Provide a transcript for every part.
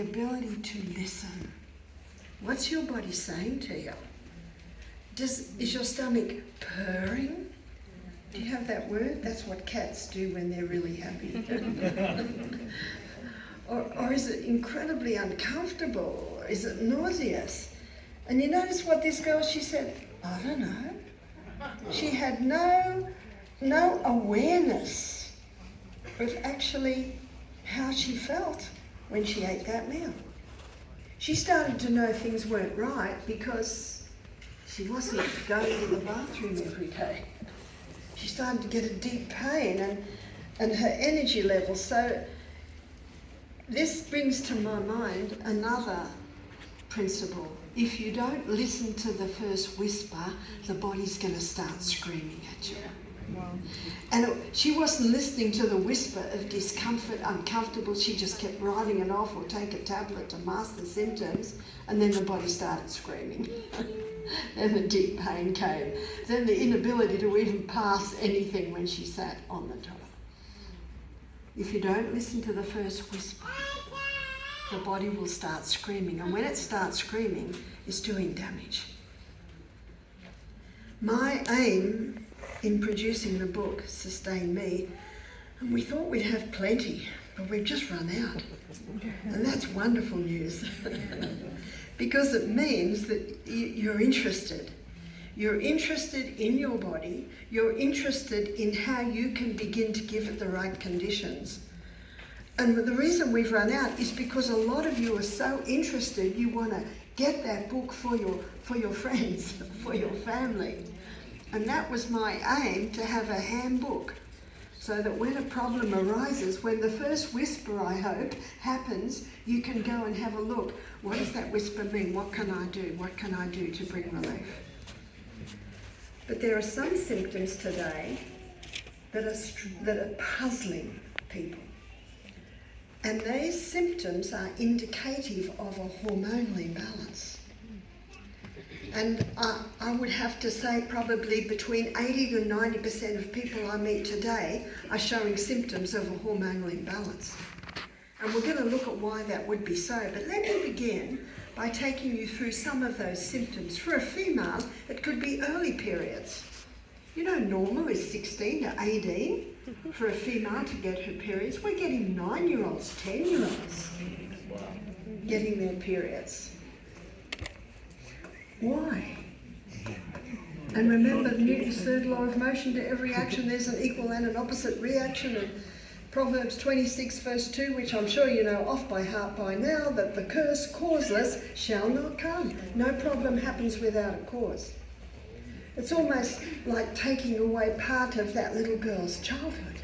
ability to listen. What's your body saying to you? Is your stomach purring? Do you have that word? That's what cats do when they're really happy. or is it incredibly uncomfortable? Or is it nauseous? And you notice what this girl, she said, I don't know. She had no awareness of actually how she felt when she ate that meal. She started to know things weren't right because she wasn't going to the bathroom every day. She started to get a deep pain and her energy level. So this brings to my mind another principle. If you don't listen to the first whisper, the body's going to start screaming at you. Wow. And she wasn't listening to the whisper of discomfort, uncomfortable. She just kept writing it off or take a tablet to mask the symptoms, and then the body started screaming. And the deep pain came. Then the inability to even pass anything when she sat on the toilet. If you don't listen to the first whisper, the body will start screaming. And when it starts screaming, it's doing damage. My aim in producing the book sustained me, and we thought we'd have plenty, but we've just run out. And that's wonderful news. Because it means that you're interested. You're interested in your body. You're interested in how you can begin to give it the right conditions. And the reason we've run out is because a lot of you are so interested, you want to get that book for your friends, for your family. And that was my aim, to have a handbook, so that when a problem arises, when the first whisper, I hope, happens, you can go and have a look. What does that whisper mean? What can I do? What can I do to bring relief? But there are some symptoms today that are puzzling people. And these symptoms are indicative of a hormonal imbalance. And I would have to say probably between 80 to 90% of people I meet today are showing symptoms of a hormonal imbalance. And we're going to look at why that would be so. But let me begin by taking you through some of those symptoms. For a female, it could be early periods. You know, normal is 16 to 18 for a female to get her periods. We're getting 9-year-olds, 10-year-olds getting their periods. Why? And remember Newton's third law of motion: to every action there's an equal and an opposite reaction. And Proverbs 26 verse 2, which I'm sure you know off by heart by now, that the curse causeless shall not come. No problem happens without a cause. It's almost like taking away part of that little girl's childhood.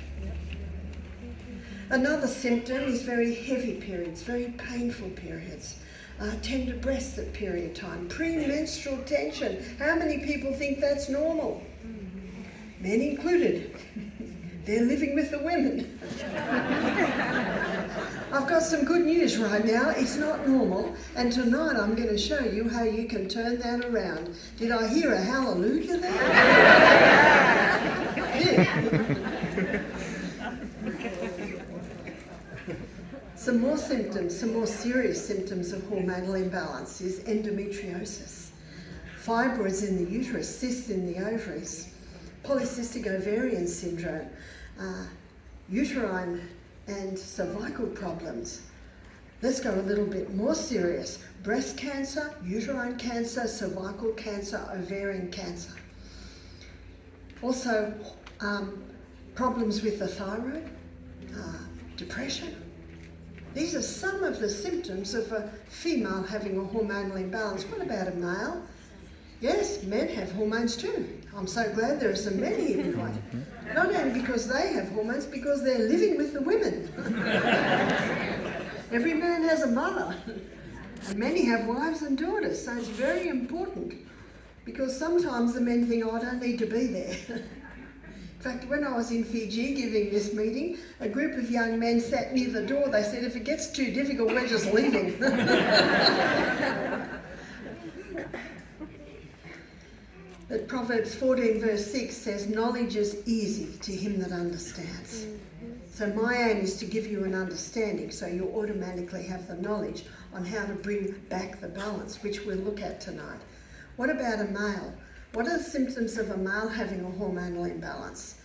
Another symptom is very heavy periods, very painful periods. Tender breasts at period time, premenstrual tension. How many people think that's normal? Men included. They're living with the women. I've got some good news right now. It's not normal. And tonight I'm going to show you how you can turn that around. Did I hear a hallelujah there? Yeah. Some more symptoms, some more serious symptoms of hormonal imbalance is endometriosis, fibroids in the uterus, cysts in the ovaries, polycystic ovarian syndrome, uterine and cervical problems. Let's go a little bit more serious. Breast cancer, uterine cancer, cervical cancer, ovarian cancer. Also, problems with the thyroid, depression. These are some of the symptoms of a female having a hormonal imbalance. What about a male? Yes, men have hormones too. I'm so glad there are so many here tonight. Not only because they have hormones, because they're living with the women. Every man has a mother, and many have wives and daughters, so it's very important, because sometimes the men think, oh, I don't need to be there. In fact, when I was in Fiji giving this meeting, a group of young men sat near the door. They said, if it gets too difficult, we're just leaving. But Proverbs 14 verse 6 says, knowledge is easy to him that understands. So my aim is to give you an understanding so you automatically have the knowledge on how to bring back the balance, which we'll look at tonight. What about a male? What are the symptoms of a male having a hormonal imbalance?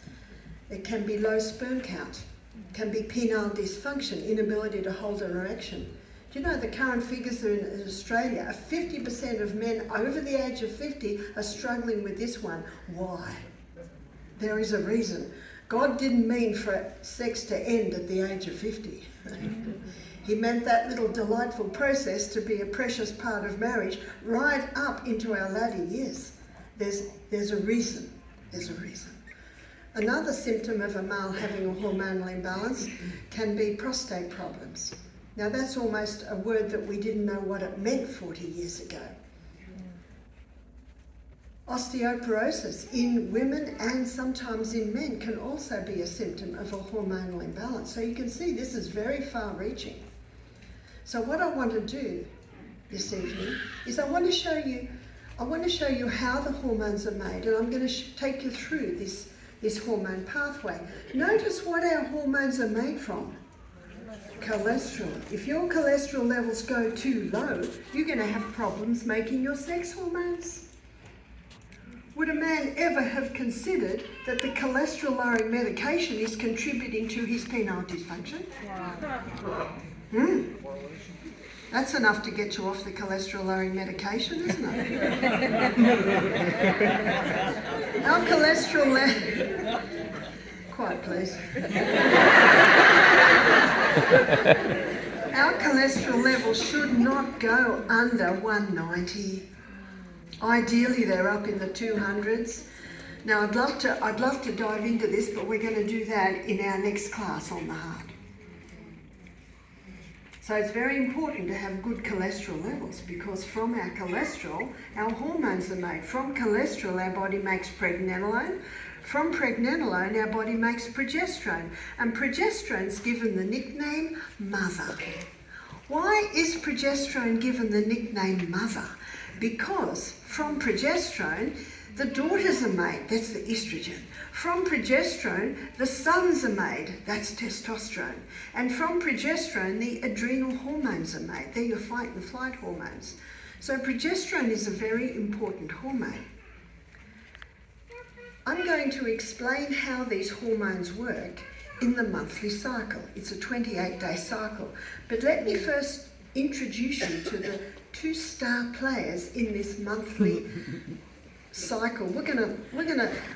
It can be low sperm count, can be penile dysfunction, inability to hold an erection. Do you know the current figures are in Australia? 50% of men over the age of 50 are struggling with this one. Why? There is a reason. God didn't mean for sex to end at the age of 50. He meant that little delightful process to be a precious part of marriage right up into our latter years. There's a reason. There's a reason. Another symptom of a male having a hormonal imbalance can be prostate problems. Now that's almost a word that we didn't know what it meant 40 years ago. Osteoporosis in women and sometimes in men can also be a symptom of a hormonal imbalance. So you can see this is very far-reaching. So what I want to do this evening is I want to show you how the hormones are made, and I'm going to take you through this hormone pathway. Notice what our hormones are made from. Cholesterol. If your cholesterol levels go too low, you're going to have problems making your sex hormones. Would a man ever have considered that the cholesterol-lowering medication is contributing to his penile dysfunction? That's enough to get you off the cholesterol-lowering medication, isn't it? Our cholesterol level... Quiet, please. Our cholesterol level should not go under 190. Ideally, they're up in the 200s. Now, I'd love to dive into this, but we're going to do that in our next class on the heart. So it's very important to have good cholesterol levels, because from our cholesterol, our hormones are made. From cholesterol, our body makes pregnenolone. From pregnenolone, our body makes progesterone. And progesterone's given the nickname mother. Why is progesterone given the nickname mother? Because from progesterone, the daughters are made, that's the estrogen. From progesterone, the sons are made, that's testosterone. And from progesterone, the adrenal hormones are made, they're your fight and flight hormones. So progesterone is a very important hormone. I'm going to explain how these hormones work in the monthly cycle. It's a 28-day cycle. But let me first introduce you to the two star players in this monthly cycle. We're gonna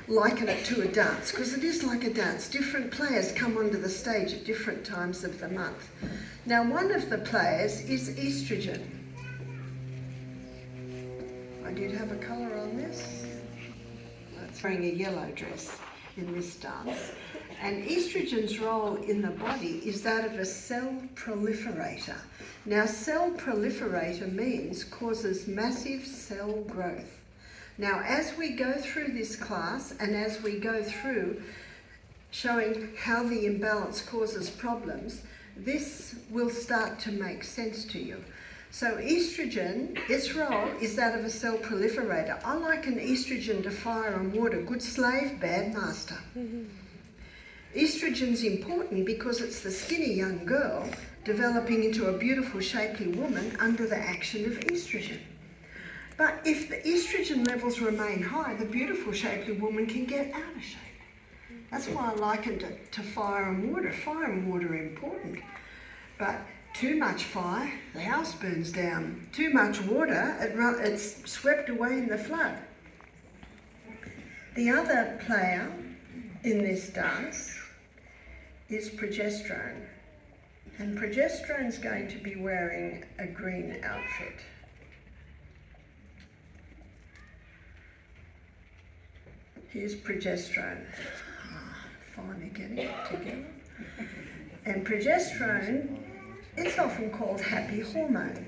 liken it to a dance, because it is like a dance. Different players come onto the stage at different times of the month. Now, one of the players is estrogen. I did have a colour on this. It's wearing a yellow dress in this dance. And estrogen's role in the body is that of a cell proliferator. Now, cell proliferator means causes massive cell growth. Now, as we go through this class and as we go through showing how the imbalance causes problems, this will start to make sense to you. So estrogen, its role is that of a cell proliferator. I liken estrogen to fire and water, good slave, bad master. Estrogen's important because it's the skinny young girl developing into a beautiful, shapely woman under the action of estrogen. But if the estrogen levels remain high, the beautiful, shapely woman can get out of shape. That's why I likened it to fire and water. Fire and water are important, but too much fire, the house burns down. Too much water, it's swept away in the flood. The other player in this dance is progesterone. And progesterone's going to be wearing a green outfit. Here's progesterone. Finally getting it together. And progesterone, it's often called happy hormone.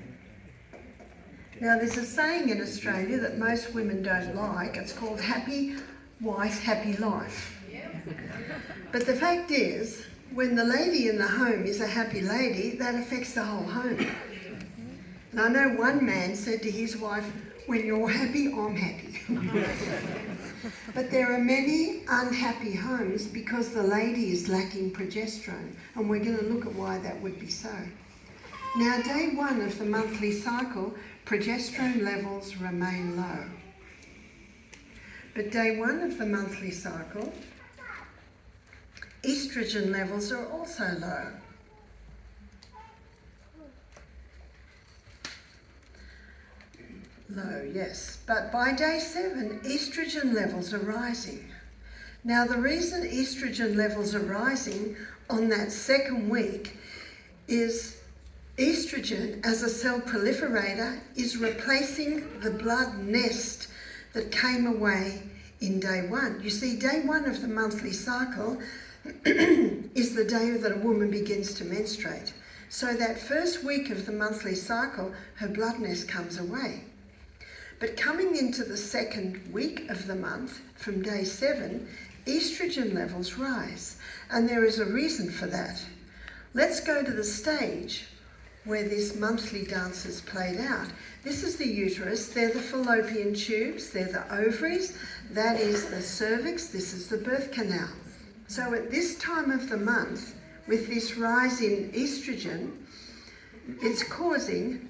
Now, there's a saying in Australia that most women don't like. It's called happy wife, happy life. But the fact is, when the lady in the home is a happy lady, that affects the whole home. And I know one man said to his wife, "When you're happy, I'm happy." But there are many unhappy homes because the lady is lacking progesterone, and we're going to look at why that would be so. Now, day 1 of the monthly cycle, progesterone levels remain low. But day 1 of the monthly cycle, estrogen levels are also low. Low, yes. But by day 7, estrogen levels are rising. Now, the reason estrogen levels are rising on that second week is estrogen as a cell proliferator is replacing the blood nest that came away in day 1. You see, day 1 of the monthly cycle is the day that a woman begins to menstruate. So that first week of the monthly cycle, her blood nest comes away. But coming into the second week of the month, from day 7, estrogen levels rise. And there is a reason for that. Let's go to the stage where this monthly dance is played out. This is the uterus, they're the fallopian tubes, they're the ovaries, that is the cervix, this is the birth canal. So at this time of the month, with this rise in estrogen, it's causing,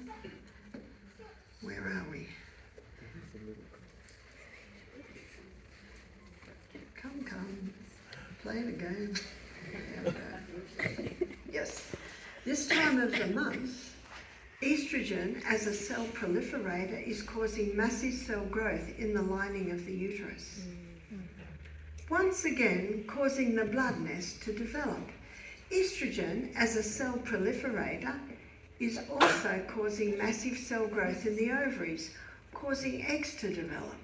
where are we? Come, play the game. There we go. Yes. This time of the month, estrogen as a cell proliferator is causing massive cell growth in the lining of the uterus. Once again, causing the blood nest to develop. Estrogen as a cell proliferator is also causing massive cell growth in the ovaries, causing eggs to develop,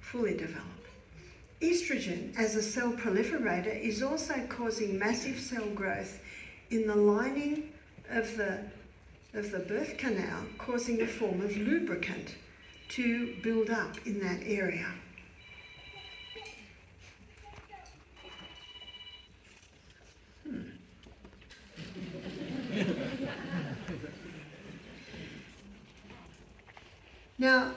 fully develop. Estrogen as a cell proliferator is also causing massive cell growth in the lining of the birth canal, causing a form of lubricant to build up in that area. Now,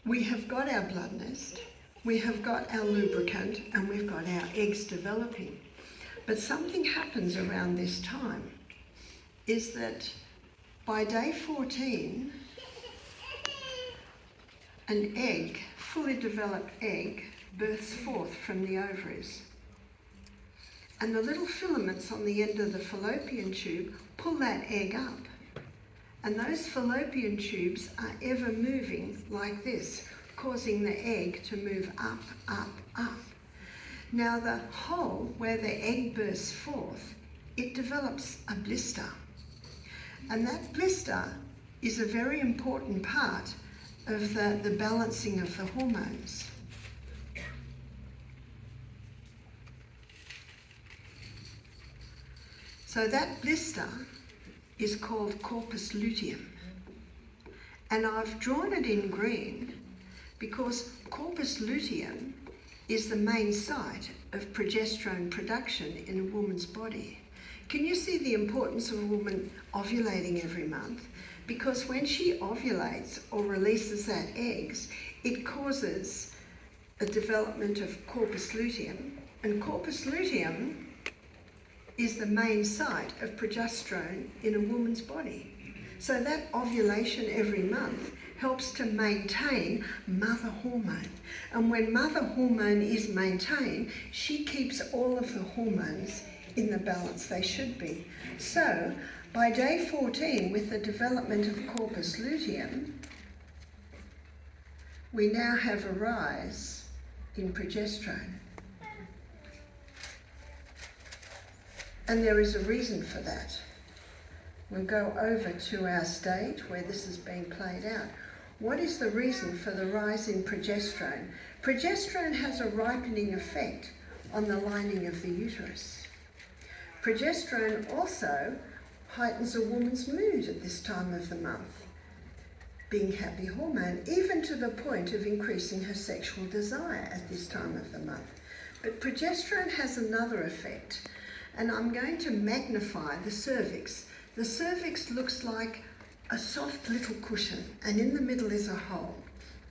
we have got our blood nest, we have got our lubricant, and we've got our eggs developing. But something happens around this time, is that by day 14, an egg, fully developed egg, births forth from the ovaries. And the little filaments on the end of the fallopian tube pull that egg up. And those fallopian tubes are ever moving like this, causing the egg to move up, up, up. Now the hole where the egg bursts forth, it develops a blister. And that blister is a very important part of the balancing of the hormones. So that blister is called corpus luteum. And I've drawn it in green because corpus luteum is the main site of progesterone production in a woman's body. Can you see the importance of a woman ovulating every month? Because when she ovulates or releases that eggs, it causes a development of corpus luteum, and corpus luteum is the main site of progesterone in a woman's body. So that ovulation every month helps to maintain mother hormone. And when mother hormone is maintained, she keeps all of the hormones in the balance they should be. So by day 14, with the development of corpus luteum, we now have a rise in progesterone. And there is a reason for that. We'll go over to our stage where this is being played out. What is the reason for the rise in progesterone? Progesterone has a ripening effect on the lining of the uterus. Progesterone also heightens a woman's mood at this time of the month, being happy hormone, even to the point of increasing her sexual desire at this time of the month. But progesterone has another effect, and I'm going to magnify the cervix. The cervix looks like a soft little cushion, and in the middle is a hole.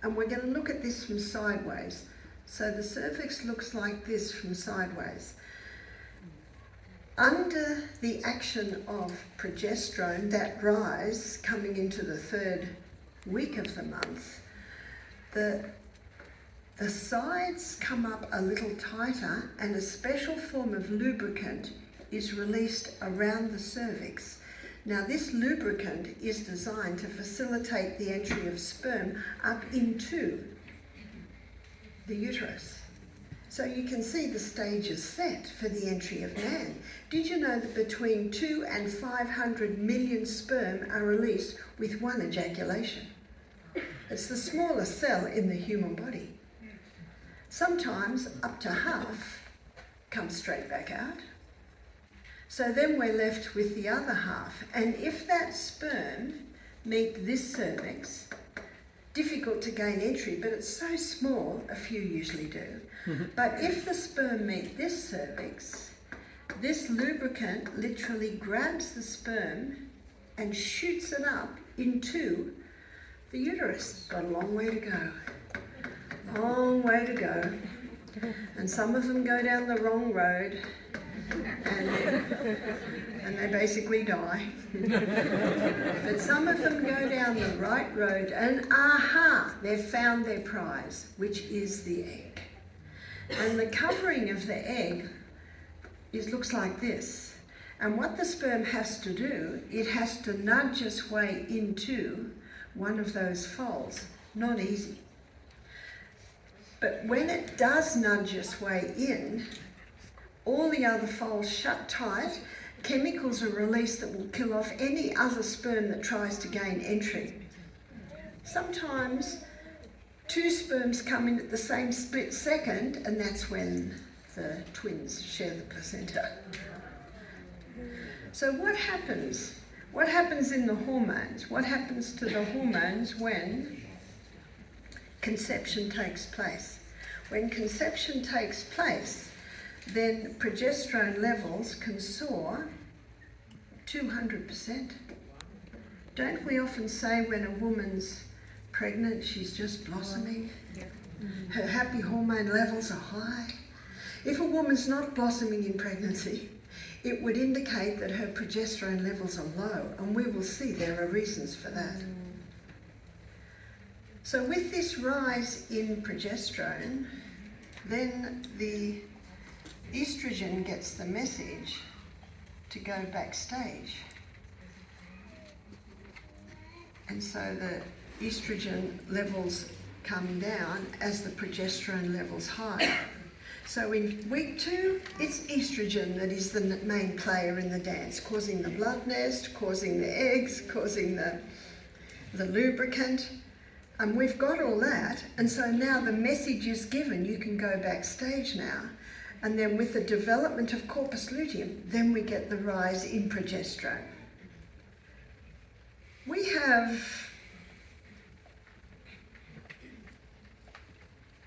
And we're going to look at this from sideways. So the cervix looks like this from sideways. Under the action of progesterone, that rise coming into the 3rd week of the month, the sides come up a little tighter and a special form of lubricant is released around the cervix. Now this lubricant is designed to facilitate the entry of sperm up into the uterus. So you can see the stage is set for the entry of man. Did you know that between 2 and 500 million sperm are released with one ejaculation? It's the smallest cell in the human body. Sometimes up to half comes straight back out. So then we're left with the other half. And if that sperm meet this cervix, difficult to gain entry, but it's so small, a few usually do. But if the sperm meet this cervix, this lubricant literally grabs the sperm and shoots it up into the uterus. Got a long way to go. Long way to go. And some of them go down the wrong road and they basically die. But some of them go down the right road and aha, they've found their prize, which is the egg. And the covering of the egg looks like this. And what the sperm has to do, it has to nudge its way into one of those folds. Not easy. But when it does nudge its way in, all the other folds shut tight, chemicals are released that will kill off any other sperm that tries to gain entry. Sometimes 2 sperms come in at the same split second, and that's when the twins share the placenta. So what happens? What happens in the hormones? What happens to the hormones when conception takes place? When conception takes place, then progesterone levels can soar 200%. Don't we often say when a woman's pregnant, she's just blossoming? Her happy hormone levels are high. If a woman's not blossoming in pregnancy, it would indicate that her progesterone levels are low, and we will see there are reasons for that. So with this rise in progesterone, then the estrogen gets the message to go backstage. And so the estrogen levels come down as the progesterone levels high. So in week 2, it's estrogen that is the main player in the dance, causing the blood nest, causing the eggs, causing the lubricant. And we've got all that, and so now the message is given, you can go backstage now. And then with the development of corpus luteum, then we get the rise in progesterone. We have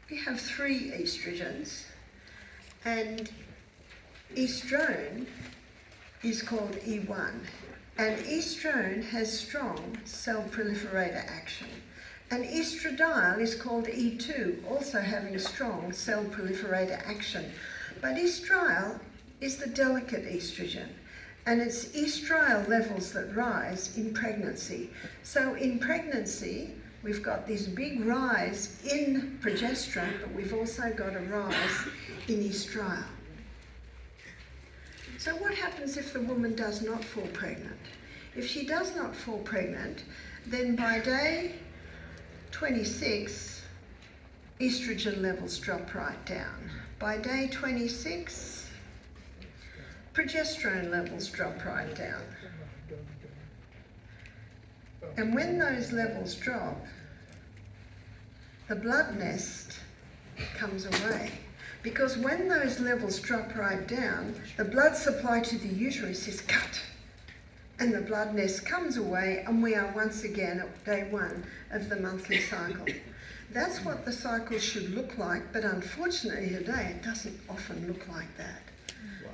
3 estrogens, and estrone is called E1. And estrone has strong cell proliferator action. And estradiol is called E2, also having strong cell proliferator action. But estriol is the delicate estrogen, and it's estriol levels that rise in pregnancy. So in pregnancy, we've got this big rise in progesterone, but we've also got a rise in estriol. So what happens if the woman does not fall pregnant? If she does not fall pregnant, then by day 26, estrogen levels drop right down. By day 26, progesterone levels drop right down. And when those levels drop, the blood nest comes away. Because when those levels drop right down, the blood supply to the uterus is cut. And the blood nest comes away, and we are once again at day 1 of the monthly cycle. That's what the cycle should look like, but unfortunately today it doesn't often look like that.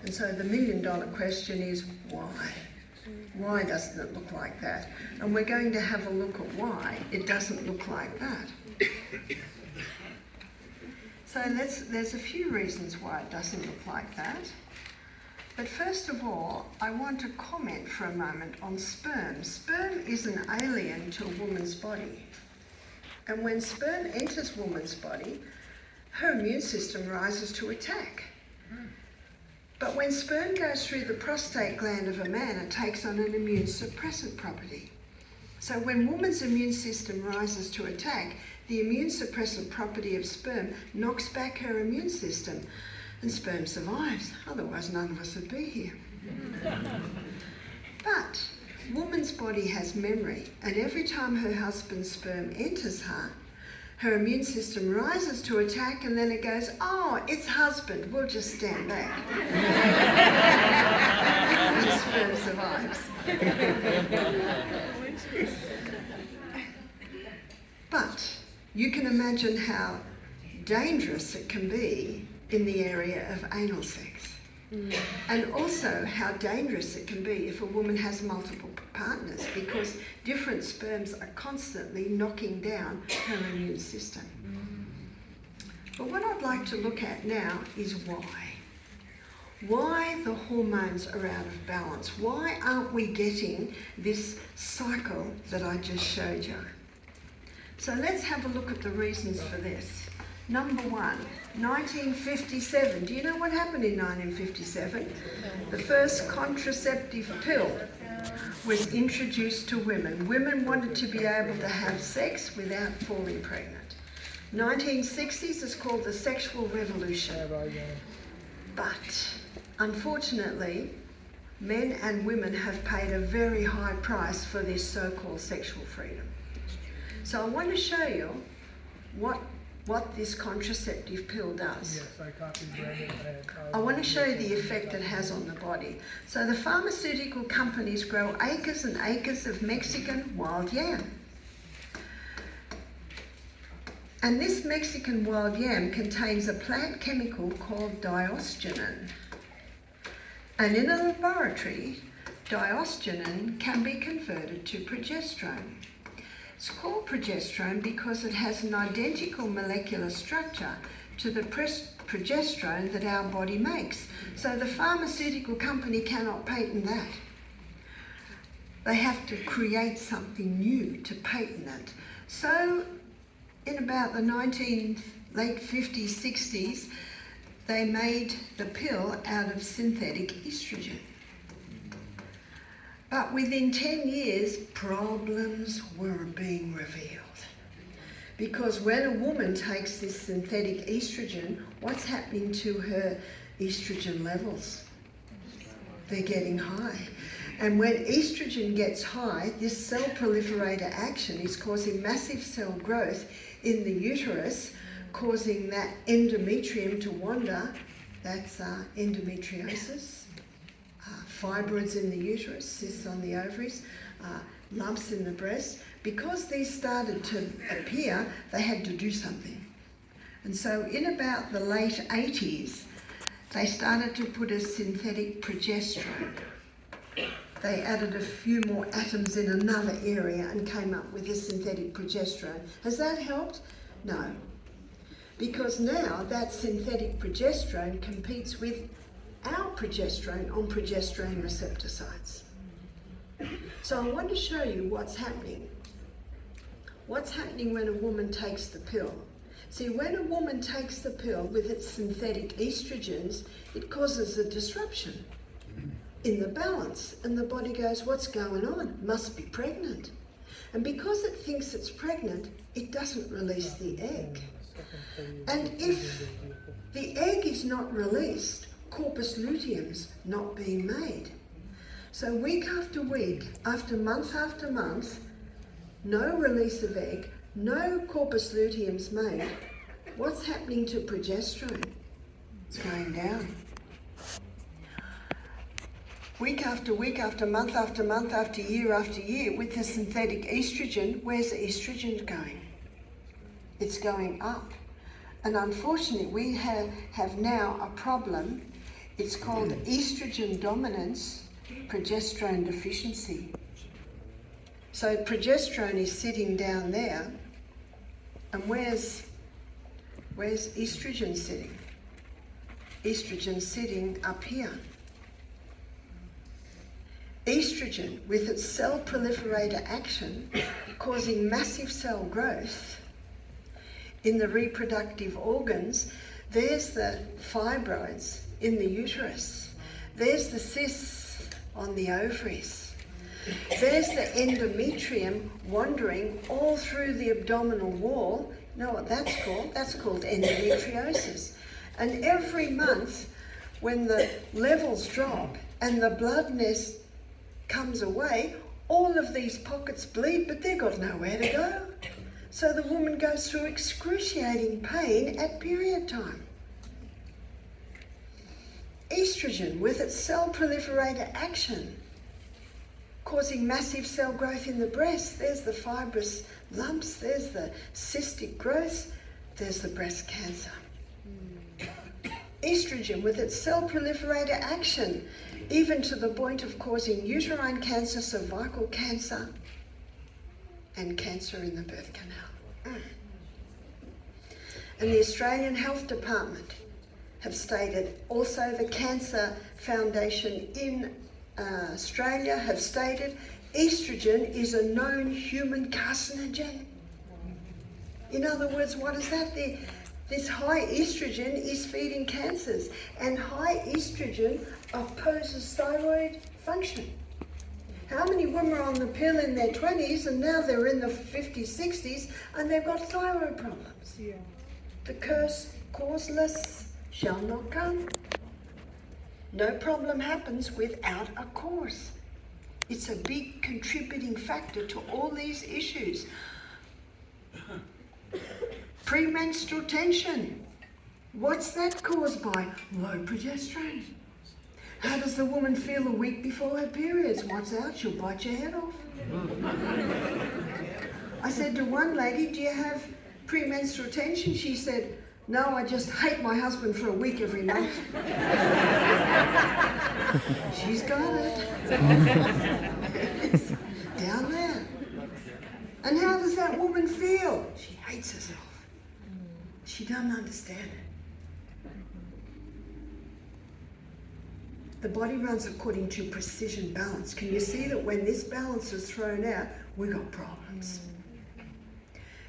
And so the $1 million question is why? Why doesn't it look like that? And we're going to have a look at why it doesn't look like that. So there's a few reasons why it doesn't look like that. But first of all, I want to comment for a moment on sperm. Sperm is an alien to a woman's body. And when sperm enters a woman's body, her immune system rises to attack. But when sperm goes through the prostate gland of a man, it takes on an immune suppressant property. So when a woman's immune system rises to attack, the immune suppressant property of sperm knocks back her immune system, and sperm survives. Otherwise, none of us would be here. But woman's body has memory, and every time her husband's sperm enters her, her immune system rises to attack, and then it goes, oh, it's husband, we'll just stand back. And sperm survives. But you can imagine how dangerous it can be in the area of anal sex. And also how dangerous it can be if a woman has multiple partners, because different sperms are constantly knocking down her immune system. But what I'd like to look at now is why. Why the hormones are out of balance. Why aren't we getting this cycle that I just showed you? So let's have a look at the reasons for this. Number one, 1957. Do you know what happened in 1957? The first contraceptive pill was introduced to women. Women wanted to be able to have sex without falling pregnant. 1960s is called the sexual revolution. But unfortunately, men and women have paid a very high price for this so-called sexual freedom. So I want to show you what this contraceptive pill does. Yes, I copied Brandon. I want to show you the effect it has on the body. So the pharmaceutical companies grow acres and acres of Mexican wild yam. And this Mexican wild yam contains a plant chemical called diosgenin. And in a laboratory, diosgenin can be converted to progesterone. It's called progesterone because it has an identical molecular structure to the progesterone that our body makes. So the pharmaceutical company cannot patent that. They have to create something new to patent it. So in about the late 50s, 60s, they made the pill out of synthetic estrogen. But within 10 years, problems were being revealed. Because when a woman takes this synthetic estrogen, what's happening to her estrogen levels? They're getting high. And when estrogen gets high, this cell proliferator action is causing massive cell growth in the uterus, causing that endometrium to wander. That's endometriosis. Fibroids in the uterus, cysts on the ovaries, lumps in the breast. Because these started to appear, they had to do something. And so in about the late 80s, they started to put a synthetic progesterone. They added a few more atoms in another area and came up with a synthetic progesterone. Has that helped? No. Because now that synthetic progesterone competes with our progesterone on progesterone receptor sites. So I want to show you what's happening. What's happening when a woman takes the pill? See, when a woman takes the pill with its synthetic estrogens, it causes a disruption in the balance, and the body goes, what's going on? Must be pregnant. And because it thinks it's pregnant, it doesn't release the egg. And if the egg is not released, corpus luteum's not being made. So week after week, after month, no release of egg, no corpus luteum's made. What's happening to progesterone? It's going down. Week after week, after month, after year, with the synthetic estrogen, where's the estrogen going? It's going up. And unfortunately, we have now a problem. It's called estrogen dominance, progesterone deficiency. So progesterone is sitting down there, And where's estrogen sitting? Estrogen sitting up here. Estrogen, with its cell proliferator action, causing massive cell growth in the reproductive organs. There's the fibroids in the uterus. There's the cysts on the ovaries. There's the endometrium wandering all through the abdominal wall. You know what that's called? That's called endometriosis. And every month, when the levels drop and the bloodness comes away, all of these pockets bleed, but they've got nowhere to go. So the woman goes through excruciating pain at period time. Estrogen, with its cell proliferator action, causing massive cell growth in the breast. There's the fibrous lumps, there's the cystic growth, there's the breast cancer. Estrogen, with its cell proliferator action, even to the point of causing uterine cancer, cervical cancer, and cancer in the birth canal. And the Australian Health Department have stated, also the Cancer Foundation in Australia have stated, estrogen is a known human carcinogen. In other words, what is that? This high estrogen is feeding cancers, and high estrogen opposes thyroid function. How many women are on the pill in their 20s and now they're in the 50s, 60s and they've got thyroid problems? Yeah. The curse, causeless, shall not come. No problem happens without a cause. It's a big contributing factor to all these issues. Premenstrual tension. What's that caused by? Low progesterone. How does the woman feel a week before her periods? What's out? She'll bite your head off. I said to one lady, do you have premenstrual tension? She said, no, I just hate my husband for a week every month. She's got it. It's down there. And how does that woman feel? She hates herself. She doesn't understand it. The body runs according to precision balance. Can you see that when this balance is thrown out, we've got problems?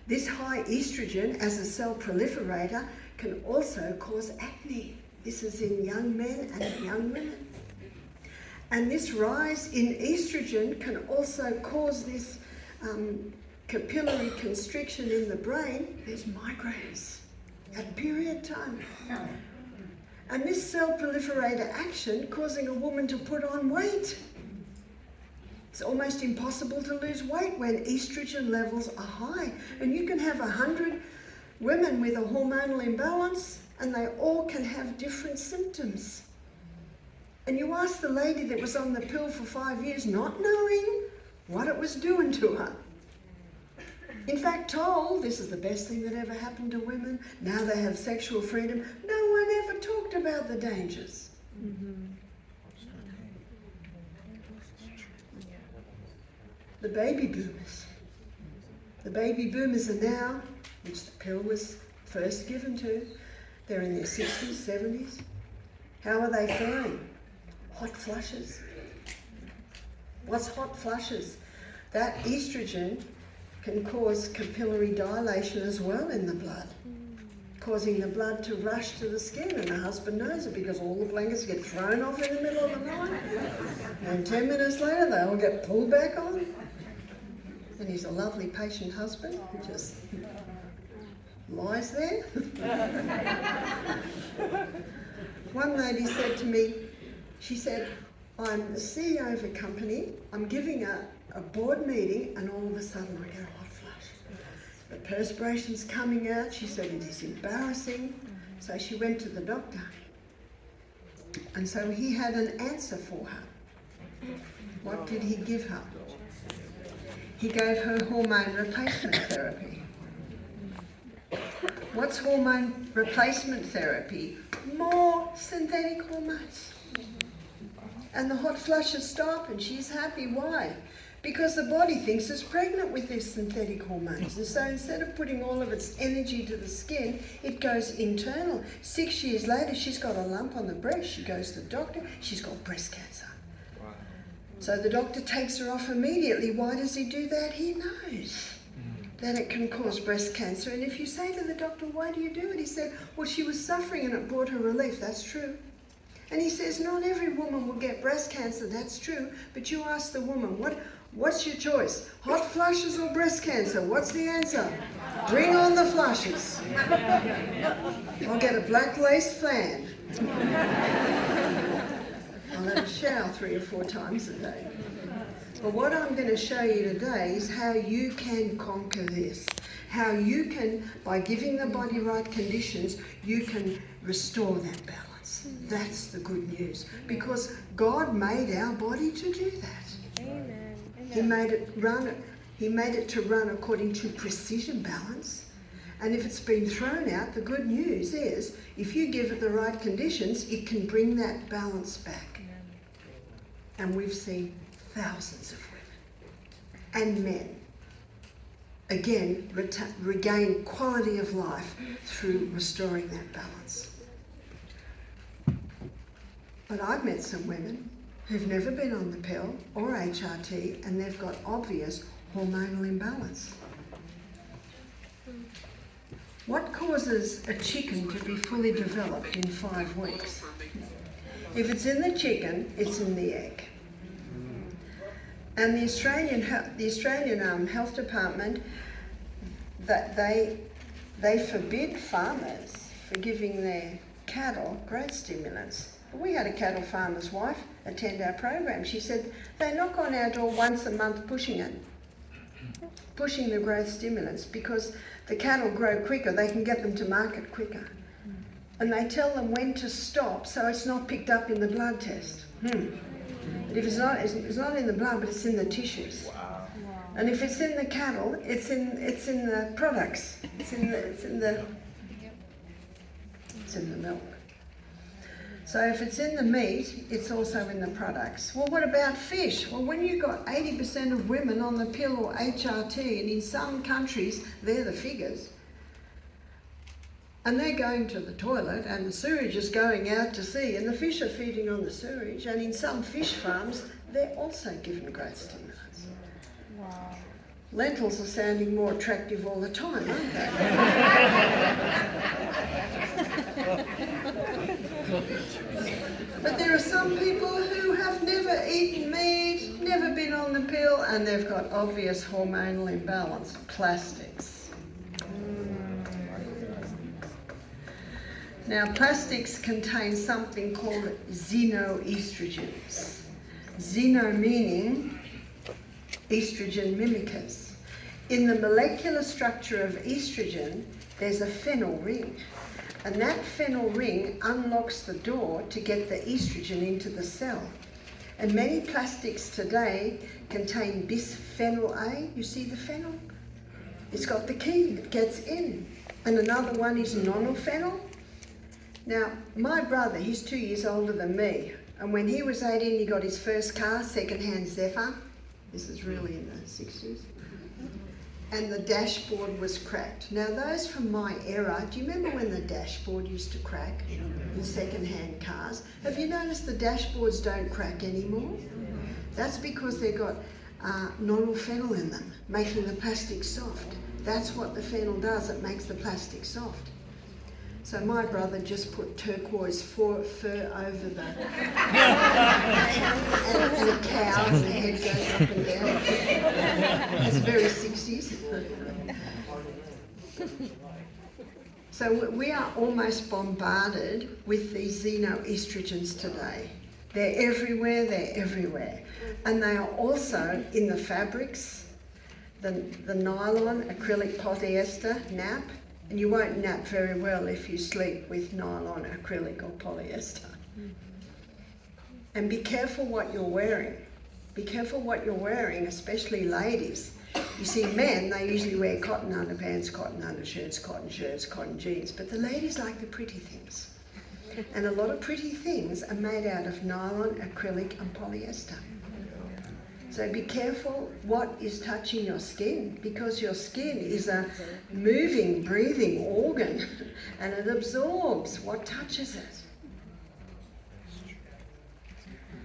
This high estrogen as a cell proliferator can also cause acne. This is in young men and young women. And this rise in estrogen can also cause this capillary constriction in the brain. There's migraines at period time. And this cell proliferator action causing a woman to put on weight. It's almost impossible to lose weight when estrogen levels are high. And you can have 100 women with a hormonal imbalance and they all can have different symptoms. And you ask the lady that was on the pill for 5 years, not knowing what it was doing to her. In fact, told this is the best thing that ever happened to women. Now they have sexual freedom. No one ever talked about the dangers. The baby boomers. The baby boomers are now, which the pill was first given to, they're in their 60s, 70s. How are they faring? Hot flushes. What's hot flushes? That estrogen can cause capillary dilation as well in the blood, causing the blood to rush to the skin, and the husband knows it because all the blankets get thrown off in the middle of the night, and 10 minutes later they all get pulled back on. And he's a lovely, patient husband who just lies there. One lady said to me, she said, I'm the CEO of a company, I'm giving a board meeting, and all of a sudden I get a hot flush. The perspiration's coming out. She said it is embarrassing. So she went to the doctor. And so he had an answer for her. What did he give her? He gave her hormone replacement therapy. What's hormone replacement therapy? More synthetic hormones. And the hot flushes stop and she's happy. Why? because the body thinks it's pregnant with these synthetic hormones. And so instead of putting all of its energy to the skin, it goes internal. 6 years later, she's got a lump on the breast. She goes to the doctor. She's got breast cancer. Wow. So the doctor takes her off immediately. Why does he do that? He knows that it can cause breast cancer. And if you say to the doctor, why do you do it? He said, well, she was suffering and it brought her relief. That's true. And he says, not every woman will get breast cancer. That's true. But you ask the woman, what's your choice? Hot flushes or breast cancer? What's the answer? Bring on the flushes. I'll get a black lace fan. I'll have a shower 3 or 4 times a day. But what I'm going to show you today is how you can conquer this. How you can, by giving the body right conditions, you can restore that balance. That's the good news. Because God made our body to do that. Amen. He made it to run according to precision balance. And if it's been thrown out, the good news is, if you give it the right conditions, it can bring that balance back. And we've seen thousands of women and men, again, regain quality of life through restoring that balance. But I've met some women who've never been on the pill or HRT, and they've got obvious hormonal imbalance. What causes a chicken to be fully developed in 5 weeks? If it's in the chicken, it's in the egg. And the Australian Health Department, that they forbid farmers for giving their cattle growth stimulants. We had a cattle farmer's wife attend our program. She said they knock on our door once a month pushing the growth stimulants because the cattle grow quicker. They can get them to market quicker. And they tell them when to stop so it's not picked up in the blood test. But if it's not in the blood, but it's in the tissues. Wow. And if it's in the cattle, it's in the products. It's in the milk. So if it's in the meat, it's also in the products. Well, what about fish? Well, when you've got 80% of women on the pill or HRT, and in some countries, they're the figures, and they're going to the toilet, and the sewage is going out to sea, and the fish are feeding on the sewage, and in some fish farms, they're also given growth stimulants. Wow. Lentils are sounding more attractive all the time, aren't they? But there are some people who have never eaten meat, never been on the pill, and they've got obvious hormonal imbalance. Plastics. Now, plastics contain something called xenoestrogens. Xeno meaning estrogen mimickers. In the molecular structure of estrogen, there's a phenyl ring. And that phenyl ring unlocks the door to get the estrogen into the cell. And many plastics today contain bisphenyl A. You see the phenyl? It's got the key, it gets in. And another one is nonylphenyl. Now, my brother, he's 2 years older than me, and when he was 18, he got his first car, second-hand Zephyr. This is really in the 60s. And the dashboard was cracked. Now, those from my era, do you remember when the dashboard used to crack in second-hand cars? Have you noticed the dashboards don't crack anymore? That's because they've got nonylphenyl in them, making the plastic soft. That's what the phenyl does, it makes the plastic soft. So my brother just put turquoise fur over the and a cow and the head goes up and down. It's very 60s. So we are almost bombarded with these xenoestrogens today. They're everywhere. And they are also in the fabrics, the nylon, acrylic, polyester, nap. And you won't nap very well if you sleep with nylon, acrylic or polyester. And be careful what you're wearing. Be careful what you're wearing, especially ladies. You see, men, they usually wear cotton underpants, cotton undershirts, cotton jeans. But the ladies like the pretty things. And a lot of pretty things are made out of nylon, acrylic and polyester. So be careful what is touching your skin, because your skin is a moving, breathing organ and it absorbs what touches it.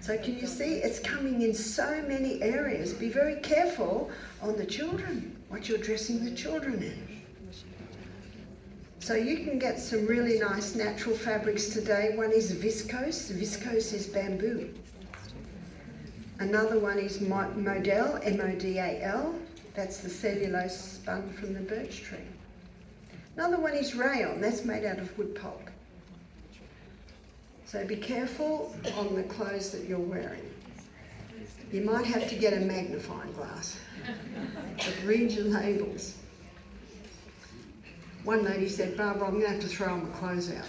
So can you see, it's coming in so many areas. Be very careful on the children, what you're dressing the children in. So you can get some really nice natural fabrics today. One is viscose. Viscose is bamboo. Another one is modal, M-O-D-A-L. That's the cellulose spun from the birch tree. Another one is rayon. That's made out of wood pulp. So be careful on the clothes that you're wearing. You might have to get a magnifying glass, but read your labels. One lady said, Barbara, I'm going to have to throw all my clothes out.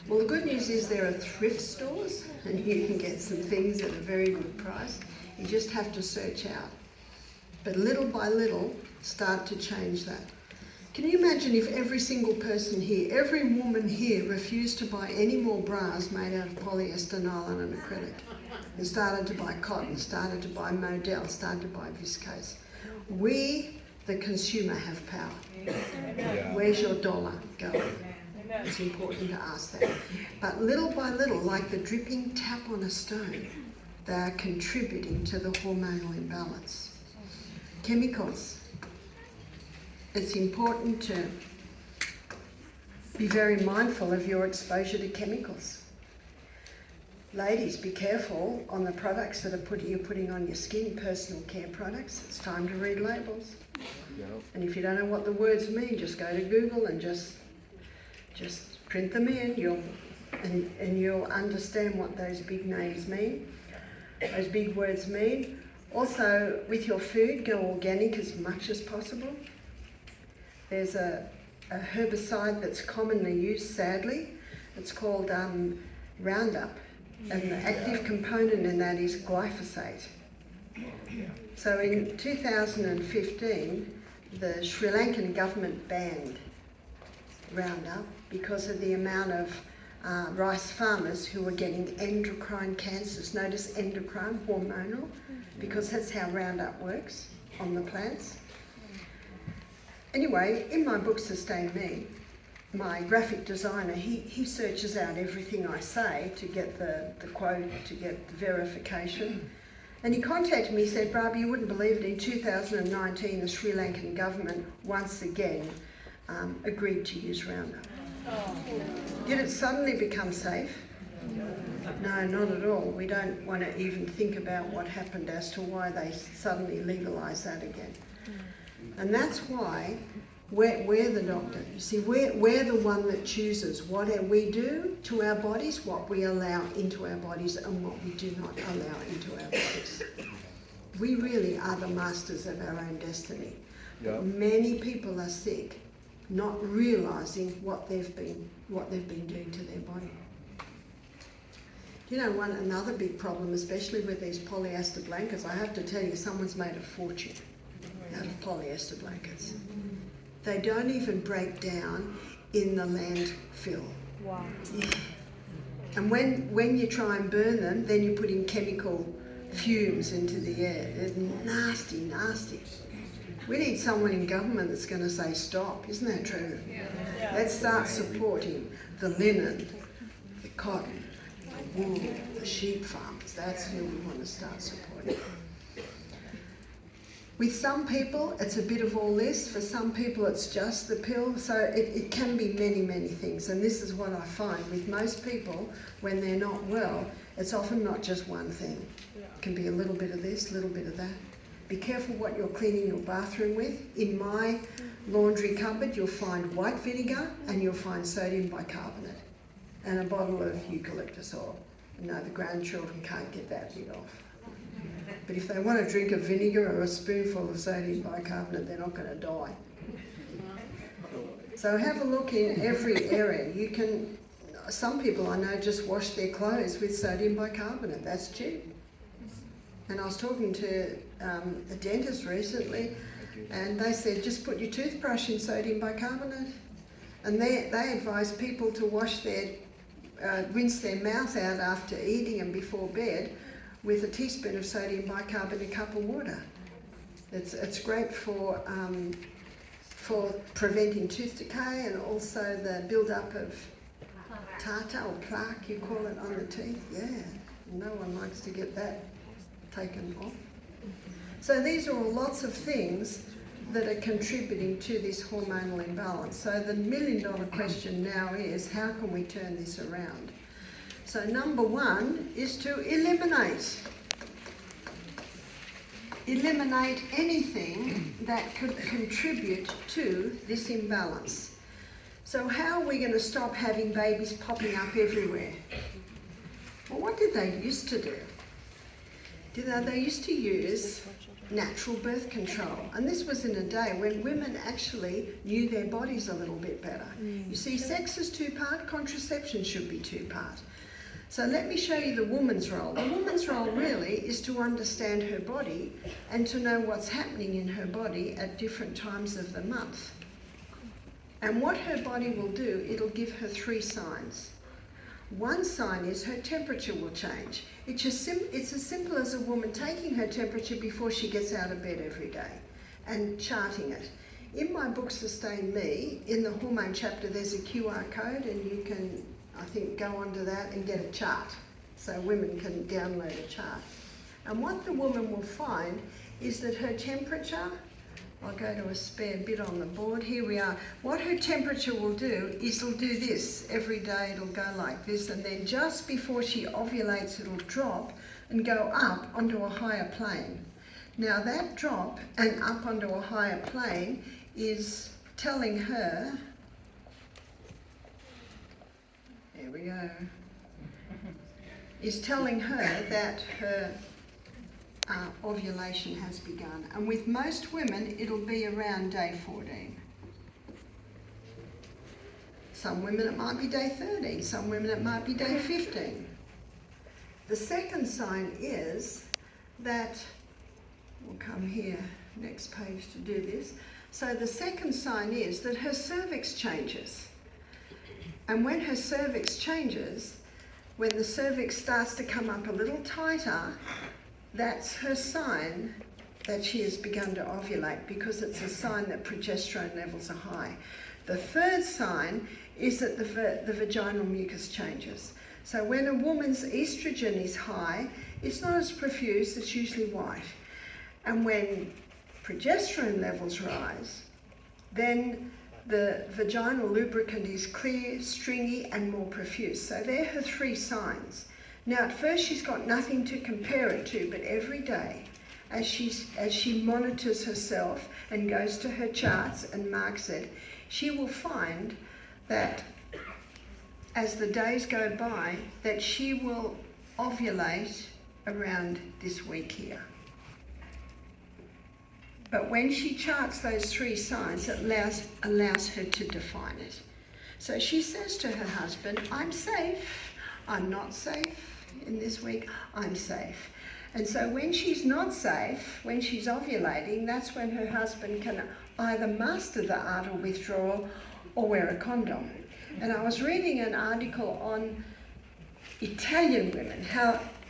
Well, the good news is there are thrift stores and you can get some things at a very good price. You just have to search out. But little by little, start to change that. Can you imagine if every single person here, every woman here refused to buy any more bras made out of polyester, nylon and acrylic, and started to buy cotton, started to buy modal, started to buy viscose? We, the consumer, have power. Where's your dollar going? It's important to ask that. But little by little, like the dripping tap on a stone, they are contributing to the hormonal imbalance. Chemicals. It's important to be very mindful of your exposure to chemicals. Ladies, be careful on the products that you're putting on your skin, personal care products. It's time to read labels. And if you don't know what the words mean, just go to Google and just print them in. You'll understand what those big names mean, those big words mean. Also, with your food, go organic as much as possible. There's a herbicide that's commonly used, sadly. It's called Roundup, and the active component in that is glyphosate. So in 2015, the Sri Lankan government banned Roundup because of the amount of rice farmers who were getting endocrine cancers. Notice endocrine, hormonal, because that's how Roundup works on the plants. Anyway, in my book, Sustain Me, my graphic designer, he searches out everything I say to get the quote, to get the verification. And he contacted me, he said, Barbara, you wouldn't believe it, in 2019 the Sri Lankan government once again agreed to use Roundup. Did it suddenly become safe? No, not at all. We don't want to even think about what happened as to why they suddenly legalised that again. And that's why we're the doctor. You see, we're the one that chooses what we do to our bodies, what we allow into our bodies, and what we do not allow into our bodies. We really are the masters of our own destiny. Yep. Many people are sick, not realising what they've been doing to their body. You know, another big problem, especially with these polyester blankets, I have to tell you, someone's made a fortune out of polyester blankets. They don't even break down in the landfill. Wow. Yeah. And when you try and burn them, then you put in chemical fumes into the air. They're nasty, nasty. We need someone in government that's going to say stop. Isn't that true? Yeah. Let's start supporting the linen, the cotton, the wool, the sheep farmers. That's who we want to start supporting. With some people, it's a bit of all this. For some people, it's just the pill. So it can be many, many things. And this is what I find with most people, when they're not well, it's often not just one thing. It can be a little bit of this, a little bit of that. Be careful what you're cleaning your bathroom with. In my laundry cupboard, you'll find white vinegar and you'll find sodium bicarbonate and a bottle of eucalyptus oil. No, the grandchildren can't get that bit off. But if they want to drink a vinegar or a spoonful of sodium bicarbonate, they're not going to die. So have a look in every area. Some people I know just wash their clothes with sodium bicarbonate. That's cheap. And I was talking to a dentist recently, and they said just put your toothbrush in sodium bicarbonate. And they advise people to rinse their mouth out after eating and before bed with a teaspoon of sodium bicarb in a cup of water. It's great for preventing tooth decay and also the build-up of tartar or plaque, you call it, on the teeth. Yeah, no one likes to get that taken off. So these are all lots of things that are contributing to this hormonal imbalance. So the million-dollar question now is, how can we turn this around? So number one is to eliminate anything that could contribute to this imbalance. So how are we going to stop having babies popping up everywhere? Well, what did they used to do? They used to use natural birth control. And this was in a day when women actually knew their bodies a little bit better. You see, sex is two-part, contraception should be two-part. So let me show you the woman's role. The woman's role really is to understand her body and to know what's happening in her body at different times of the month. And what her body will do, it'll give her three signs. One sign is her temperature will change. It's as simple as a woman taking her temperature before she gets out of bed every day and charting it. In my book, Sustain Me, in the hormone chapter, there's a QR code and you can, I think, go onto that and get a chart. So women can download a chart. And what the woman will find is that her temperature, I'll go to a spare bit on the board. Here we are. What her temperature will do is it'll do this. Every day it'll go like this, and then just before she ovulates it'll drop and go up onto a higher plane. Now that drop and up onto a higher plane is telling her, there we go, is telling her that her ovulation has begun. And with most women, it'll be around day 14. Some women it might be day 13, some women it might be day 15. The second sign is that, we'll come here, next page to do this. So the second sign is that her cervix changes. And when her cervix changes, when the cervix starts to come up a little tighter, that's her sign that she has begun to ovulate, because it's a sign that progesterone levels are high. The third sign is that the vaginal mucus changes. So when a woman's estrogen is high, it's not as profuse, it's usually white. And when progesterone levels rise, then the vaginal lubricant is clear, stringy, and more profuse. So they're her three signs. Now at first she's got nothing to compare it to, but every day as she monitors herself and goes to her charts and marks it, she will find that as the days go by, that she will ovulate around this week here. But when she charts those three signs, it allows her to define it. So she says to her husband, I'm safe, I'm not safe. In this week, I'm safe. And so when she's not safe, when she's ovulating, that's when her husband can either master the art of withdrawal or wear a condom. And I was reading an article on Italian women,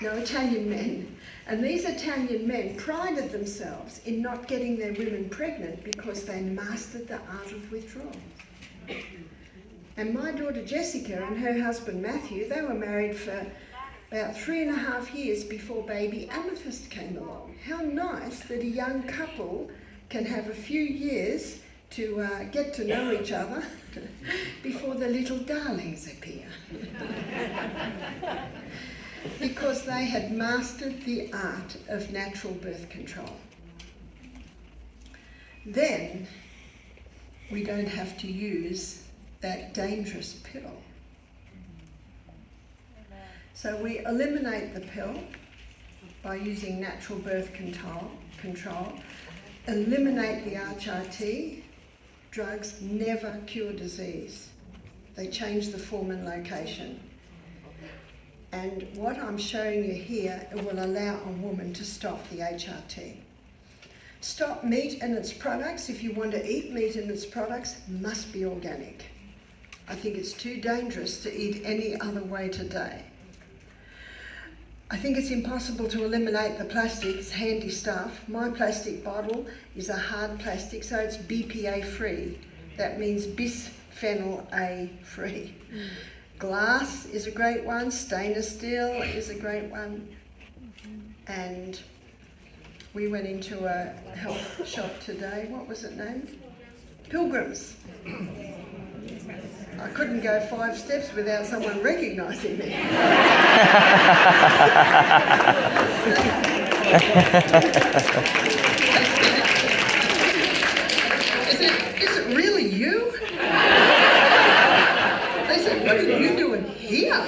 Italian men. And these Italian men prided themselves in not getting their women pregnant because they mastered the art of withdrawal. And my daughter Jessica and her husband Matthew, they were married for about 3.5 years before baby Amethyst came along. How nice that a young couple can have a few years to get to know each other before the little darlings appear. Because they had mastered the art of natural birth control. Then we don't have to use that dangerous pill. So we eliminate the pill by using natural birth control, eliminate the HRT. Drugs never cure disease. They change the form and location. And what I'm showing you here, it will allow a woman to stop the HRT. Stop meat and its products. If you want to eat meat and its products, must be organic. I think it's too dangerous to eat any other way today. I think it's impossible to eliminate the plastics, handy stuff. My plastic bottle is a hard plastic, so it's BPA free. That means bisphenol A free. Glass is a great one, stainless steel is a great one. And we went into a health shop today, what was it named? Pilgrims. I couldn't go 5 steps without someone recognising me. Is it really you? They said, what are you doing here?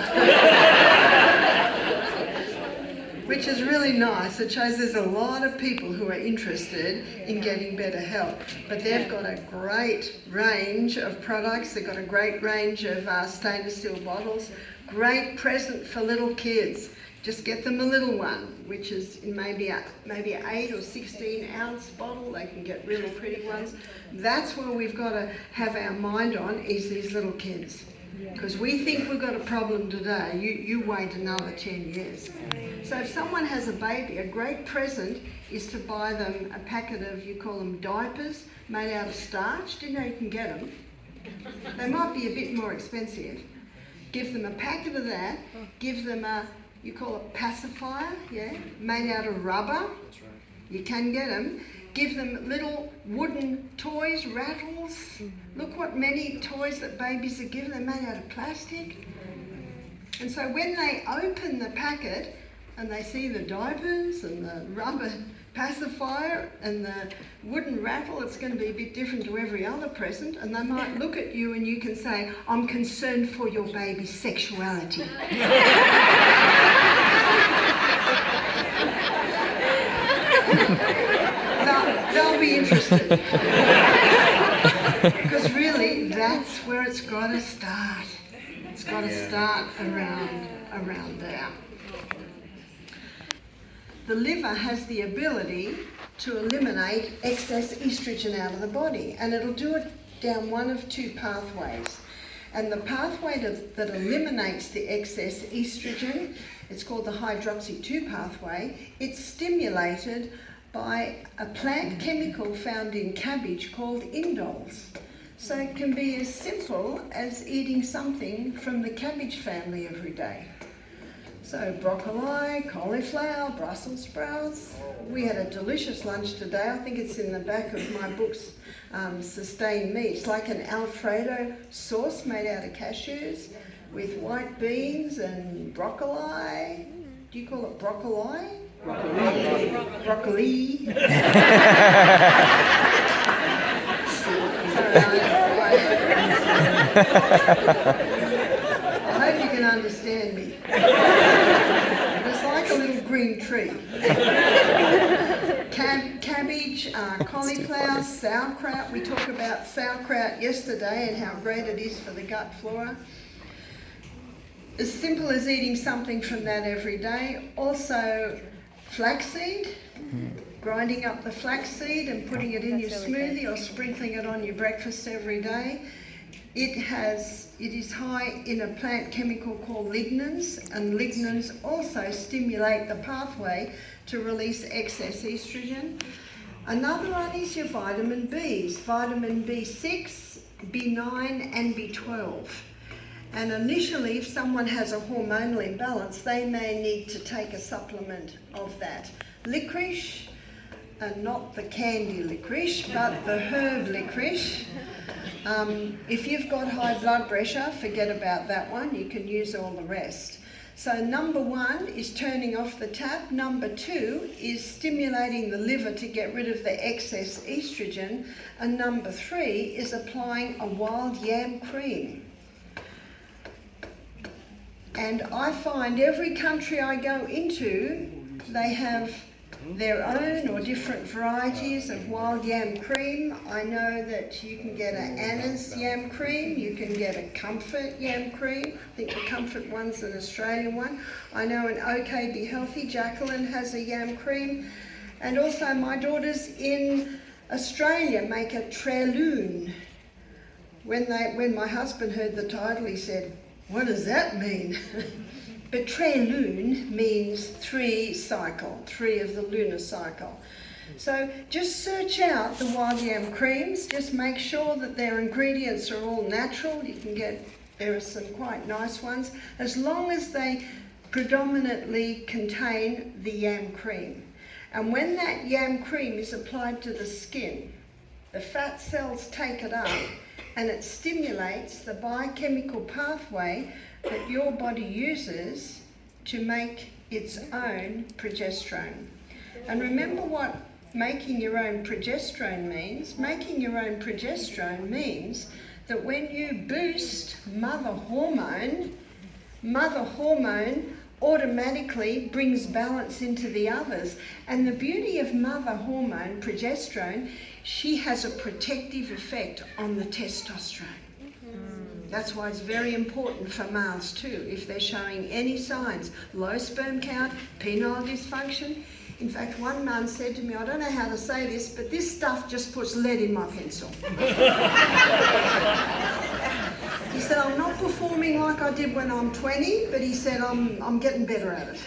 Which is really nice. It shows there's a lot of people who are interested in getting better health. But they've got a great range of products. They've got a great range of stainless steel bottles. Great present for little kids. Just get them a little one, which is in maybe an 8 or 16 ounce bottle. They can get really pretty ones. That's where we've got to have our mind on, is these little kids. Because we think we've got a problem today, you wait another 10 years. So if someone has a baby, a great present is to buy them a packet of, you call them diapers, made out of starch. Do you know you can get them? They might be a bit more expensive. Give them a packet of that, give them a, you call it pacifier, yeah, made out of rubber. You can get them. Give them little wooden toys, rattles. Look what many toys that babies are given, they're made out of plastic. And so when they open the packet and they see the diapers and the rubber pacifier and the wooden rattle, it's going to be a bit different to every other present, and they might look at you and you can say, I'm concerned for your baby's sexuality. They'll be interested. Because really, that's where it's got to start. It's got to start around there. The liver has the ability to eliminate excess estrogen out of the body, and it'll do it down one of 2 pathways. And the pathway that eliminates the excess estrogen, it's called the hydroxy-2 pathway. It's stimulated by a plant chemical found in cabbage called indoles. So it can be as simple as eating something from the cabbage family every day. So broccoli, cauliflower, Brussels sprouts. We had a delicious lunch today. I think it's in the back of my books, Sustain Me. It's like an Alfredo sauce made out of cashews with white beans and broccoli. Do you call it broccoli? Broccoli. I hope you can understand me. It's like a little green tree. Cabbage, cauliflower, sauerkraut. We talked about sauerkraut yesterday and how great it is for the gut flora. As simple as eating something from that every day. Also, flaxseed, grinding up the flaxseed and putting it in your smoothie or sprinkling it on your breakfast every day. It is high in a plant chemical called lignans, and lignans also stimulate the pathway to release excess estrogen. Another one is your vitamin Bs, vitamin B6, B9 and B12. And initially, if someone has a hormonal imbalance, they may need to take a supplement of that. Licorice, and not the candy licorice, but the herb licorice. If you've got high blood pressure, forget about that one. You can use all the rest. So number 1 is turning off the tap. Number 2 is stimulating the liver to get rid of the excess estrogen. And number 3 is applying a wild yam cream. And I find every country I go into, they have their own or different varieties of wild yam cream. I know that you can get an Anna's yam cream, you can get a Comfort yam cream. I think the Comfort one's an Australian one. I know an OK Be Healthy, Jacqueline has a yam cream. And also my daughters in Australia make a Traloon. When my husband heard the title, he said, "What does that mean?" But tre lune means 3 cycle, 3 of the lunar cycle. So just search out the wild yam creams. Just make sure that their ingredients are all natural. You can get, there are some quite nice ones, as long as they predominantly contain the yam cream. And when that yam cream is applied to the skin, the fat cells take it up and it stimulates the biochemical pathway that your body uses to make its own progesterone. And remember what making your own progesterone means? Making your own progesterone means that when you boost mother hormone automatically brings balance into the others. And the beauty of mother hormone, progesterone, she has a protective effect on the testosterone. That's why it's very important for males too, if they're showing any signs, low sperm count, penile dysfunction. In fact, one man said to me, I don't know how to say this, but this stuff just puts lead in my pencil. He said, I'm not performing like I did when I'm 20, but he said, I'm getting better at it.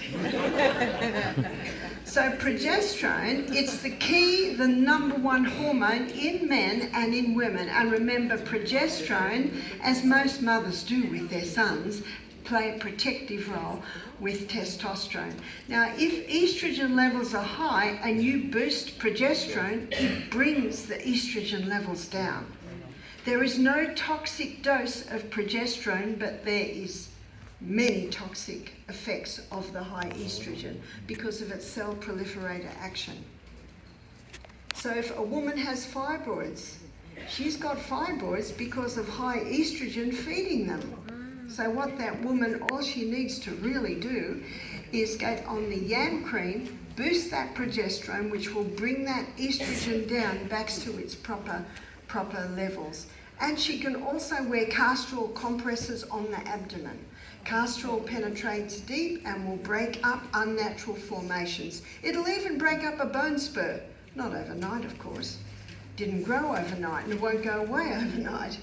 So progesterone, it's the key, the number 1 hormone in men and in women. And remember, progesterone, as most mothers do with their sons, play a protective role with testosterone. Now, if estrogen levels are high and you boost progesterone, it brings the estrogen levels down. There is no toxic dose of progesterone, but there is many toxic effects of the high estrogen because of its cell proliferator action. So if a woman has fibroids, she's got fibroids because of high estrogen feeding them. So what that woman, all she needs to really do is get on the yam cream, boost that progesterone, which will bring that estrogen down back to its proper levels. And she can also wear castor oil compresses on the abdomen. Castor oil penetrates deep and will break up unnatural formations. It'll even break up a bone spur. Not overnight, of course. Didn't grow overnight and it won't go away overnight.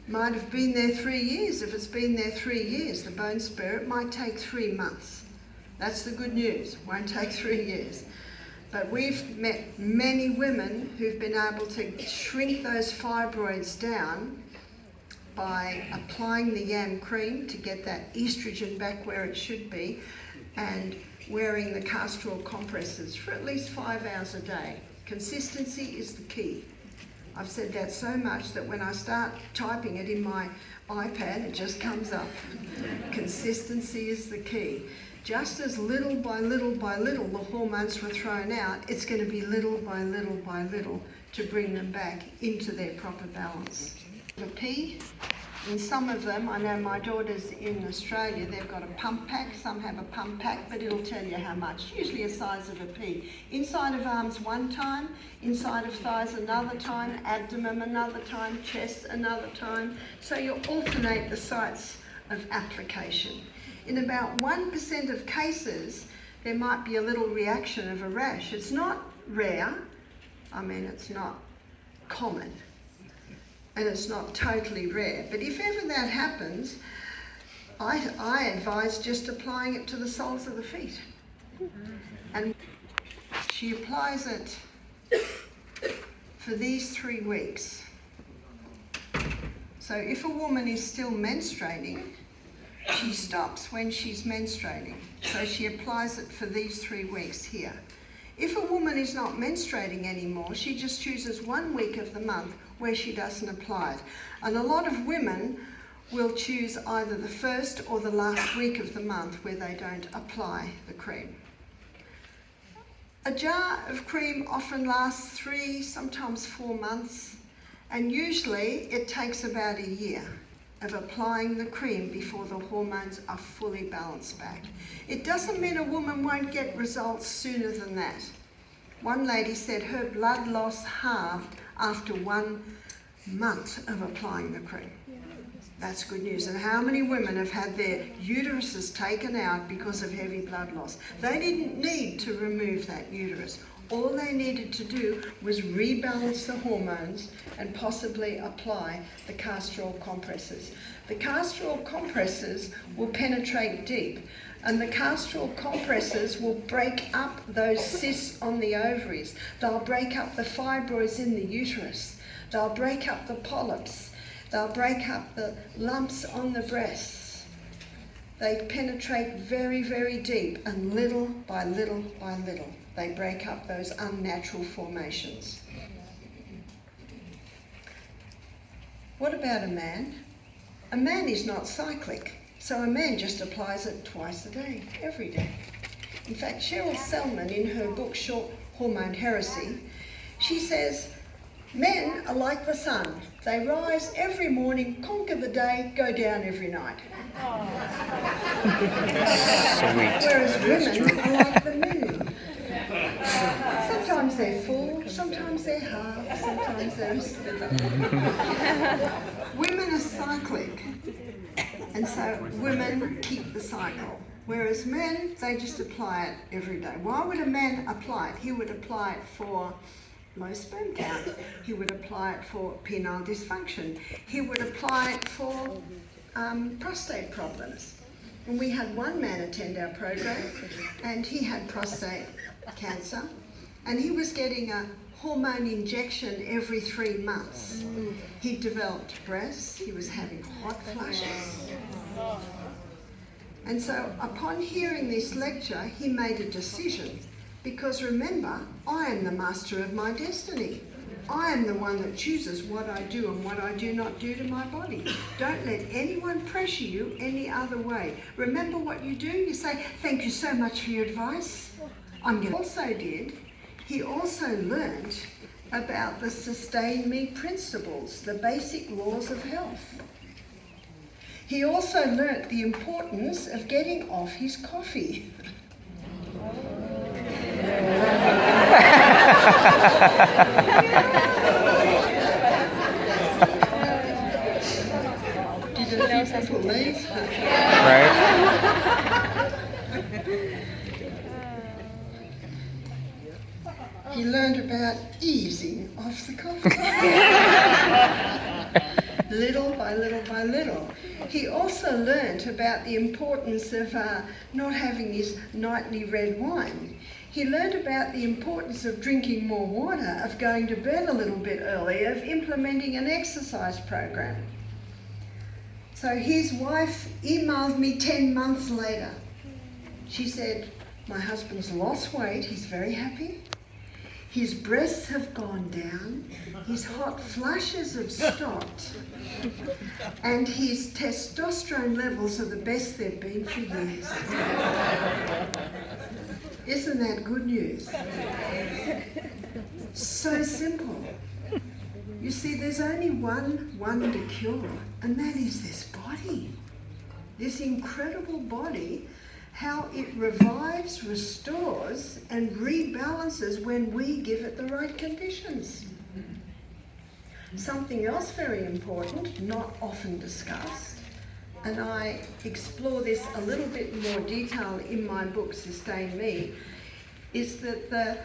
Might have been there 3 years. If it's been there 3 years, the bone spur, it might take 3 months. That's the good news. Won't take 3 years. But we've met many women who've been able to shrink those fibroids down by applying the yam cream to get that estrogen back where it should be and wearing the castor oil compresses for at least 5 hours a day. Consistency is the key. I've said that so much that when I start typing it in my iPad, it just comes up. Consistency is the key. Just as little by little by little the hormones were thrown out, it's going to be little by little by little to bring them back into their proper balance. The pea, in some of them, I know my daughters in Australia, they've got a pump pack, some have a pump pack, but it'll tell you how much, usually the size of a pea. Inside of arms 1 time, inside of thighs another time, abdomen another time, chest another time. So you alternate the sites of application. In about 1% of cases, there might be a little reaction of a rash. It's not rare, it's not common, and it's not totally rare. But if ever that happens, I advise just applying it to the soles of the feet. And she applies it for these 3 weeks. So if a woman is still menstruating, she stops when she's menstruating. So she applies it for these 3 weeks here. If a woman is not menstruating anymore, she just chooses 1 week of the month where she doesn't apply it. And a lot of women will choose either the first or the last week of the month where they don't apply the cream. A jar of cream often lasts 3, sometimes 4 months, and usually it takes about a year of applying the cream before the hormones are fully balanced back. It doesn't mean a woman won't get results sooner than that. One lady said her blood loss halved after 1 month of applying the cream. That's good news. And how many women have had their uteruses taken out because of heavy blood loss? They didn't need to remove that uterus. All they needed to do was rebalance the hormones and possibly apply the castrol compresses. The castrol compresses will penetrate deep, and the castrol compresses will break up those cysts on the ovaries. They'll break up the fibroids in the uterus. They'll break up the polyps. They'll break up the lumps on the breasts. They penetrate very, very deep, and little by little by little, they break up those unnatural formations. What about a man? A man is not cyclic, so a man just applies it twice a day, every day. In fact, Cheryl Selman, in her book Short Hormone Heresy, she says, men are like the sun. They rise every morning, conquer the day, go down every night. Whereas women are like the moon. Sometimes they're full, sometimes they're half, sometimes they're a slither. Women are cyclic, and so women keep the cycle. Whereas men, they just apply it every day. Why would a man apply it? He would apply it for low sperm count. He would apply it for penile dysfunction. He would apply it for prostate problems. And we had one man attend our program, and he had prostate cancer, and he was getting a hormone injection every 3 months. He developed breasts, he was having hot flushes. And so upon hearing this lecture, he made a decision, because remember, I am the master of my destiny. I am the one that chooses what I do and what I do not do to my body. Don't let anyone pressure you any other way. Remember what you do? You say, thank you so much for your advice. He also learned about the Sustain Me principles, the basic laws of health. He also learnt the importance of getting off his coffee. Did a few people leave? Right. He learned about easing off the coffee. Little by little by little. He also learnt about the importance of not having his nightly red wine. He learnt about the importance of drinking more water, of going to bed a little bit early, of implementing an exercise program. So his wife emailed me 10 months later. She said, my husband's lost weight, he's very happy. His breasts have gone down, his hot flushes have stopped, and his testosterone levels are the best they've been for years. Isn't that good news? So simple. You see, there's only one wonder cure, and that is this body. This incredible body, how it revives, restores, and rebalances when we give it the right conditions. Something else very important, not often discussed, and I explore this a little bit more detail in my book, Sustain Me, is that the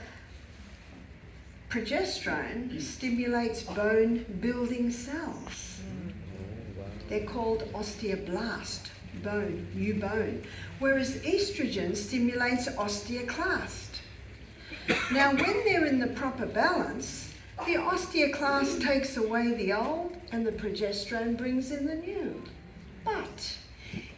progesterone stimulates bone-building cells. They're called osteoblast, bone, new bone, whereas estrogen stimulates osteoclast. Now, when they're in the proper balance, the osteoclast takes away the old and the progesterone brings in the new. But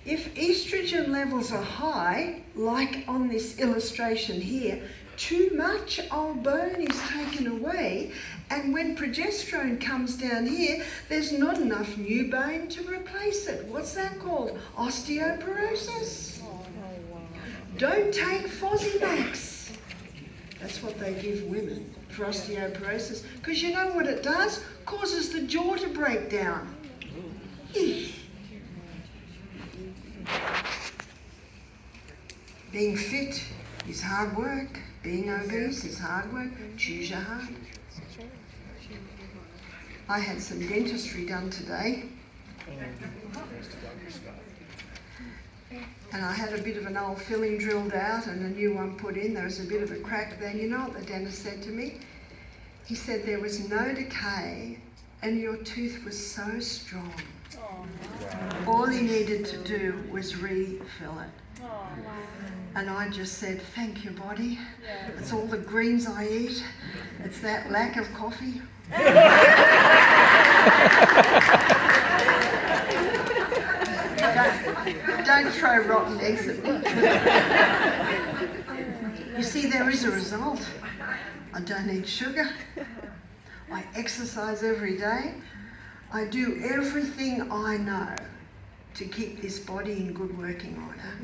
if estrogen levels are high, like on this illustration here, too much old bone is taken away, and when progesterone comes down here, there's not enough new bone to replace it. What's that called? Osteoporosis. Don't take Fosamax. That's what they give women for osteoporosis, because you know what it does? Causes the jaw to break down. Being fit is hard work. Being obese is hard work. Choose your heart. I had some dentistry done today. And I had a bit of an old filling drilled out and a new one put in. There was a bit of a crack there. You know what the dentist said to me? He said there was no decay and your tooth was so strong. All he needed to do was refill it. And I just said, thank you, body. It's all the greens I eat. It's that lack of coffee. Don't throw rotten eggs at me. You see, there is a result. I don't eat sugar. I exercise every day. I do everything I know to keep this body in good working order.